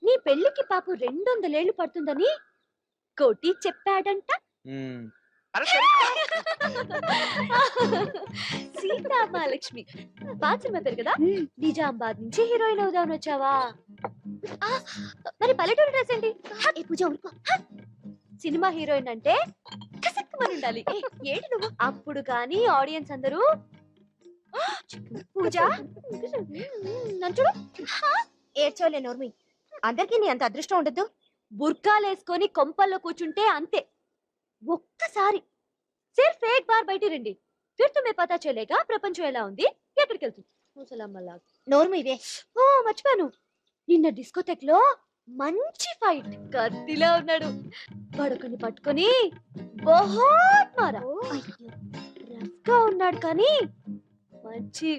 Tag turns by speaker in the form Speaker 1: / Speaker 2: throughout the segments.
Speaker 1: నీ పెళ్లికి పాపు 200 ఏళ్లు పడుతుందని కోటి చెప్పాడంట. సీతా మహాలక్ష్మి పాత సినిమా పేరు కదా. నిజామాబాద్ నుంచి హీరోయిన్ అవుదామని వచ్చావా? మరి పల్లెటూరు డ్రెస్ ఏంటి? పూజ సినిమా హీరోయిన్ అంటే కసక్కుమని ఉండాలి. ఏంటి నువ్వు? అప్పుడు కానీ ఆడియన్స్ అందరూ పూజ చూడు ఏడ్చోలే నోర్మి. అందరికీ నీ అంత అదృష్టం ఉండదు. బుర్కాలేసుకొని కొంపల్లో కూర్చుంటే అంతే. ఒక్కసారి సిర్ఫ్ ఏక్ బార్ బయట రండి, ఫిర్ తుమ్హే పతా చలేగా ప్రపంచం ఎలా ఉంది, ఎక్కడికి వెళ్తుంది. ముసలమ్మలా నోర్మివే. ఓ మర్చిపోయాను, నిన్న డిస్కోటెక్ లో మంచి ఫైట్. కత్తిలా ఉన్నాడు. పడుకొని పట్టుకొని బహుత్ మారా. రఫ్ గా ఉన్నాడు కానీ మంచి.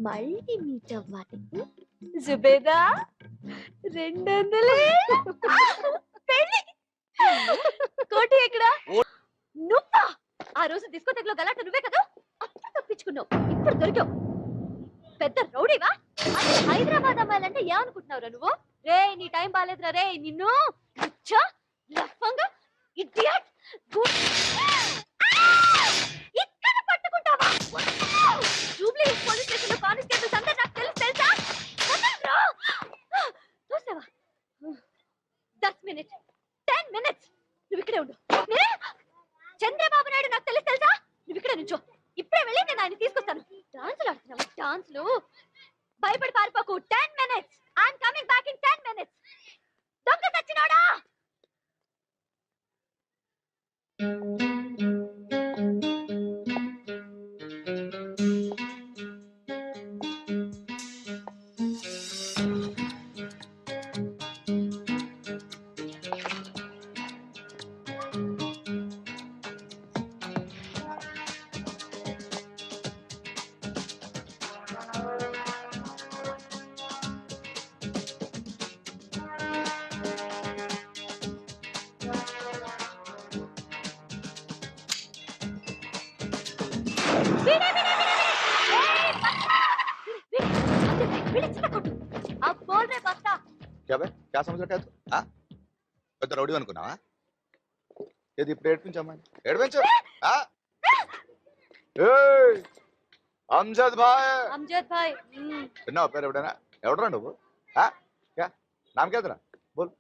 Speaker 1: మళ్ళీ మీట్ అవ్వాలి. జుబేదా 200 పెళ్లి. కోటి ఎక్కడ? నువ్వా? ఆ రోజు డిస్కోటెక్ లో గలాట నువ్వే కదా. అప్పుడు తప్పించుకున్నావు, ఇప్పుడు దొరికావు. పెద్ద రౌడీవా? హైదరాబాద్ అమ్మాయిలంటే ఏమనుకుంటున్నావురా నువ్వు? రే నీ టైం బాలేదురా రే. నిన్ను ఇడియట్ ఇక్కడ పట్టుకుంటావా? జూబ్లీ పోలీస్ స్టేషన్ లో కానిస్టేబుల్స్ అందరూ నాకు తెలుసా? చూసావా? 10 మినిట్స్ నువ్వు ఇక్కడే ఉండు. చంద్రబాబు నాయుడు నాకు తెలుసా? నువ్వు ఇక్కడే నుంచో. ఇప్పుడే వెళ్ళి నేను ఆయన తీసుకొస్తాను. డాన్సులు ఆడుతున్నావు, డాన్సులు. భయపడి పారిపోకు. 10 minutes. I'm coming back in 10 minutes. దొంగ సచ్చినోడా. अब बोल रहे बस्ता
Speaker 2: क्या बे क्या समझ रखा है तू? हाँ పెద్ద రౌడీ అనుకున్నావా? ఏది ఇప్పుడు ఏడ్పించమ్మని ఏడ్పించు. అమ్జద్ భాయ్ విన్నావు పేరు? ఎప్పుడైనా ఎవడరా నువ్వు? క్యా నామ్ క్యా తెరా బోల్.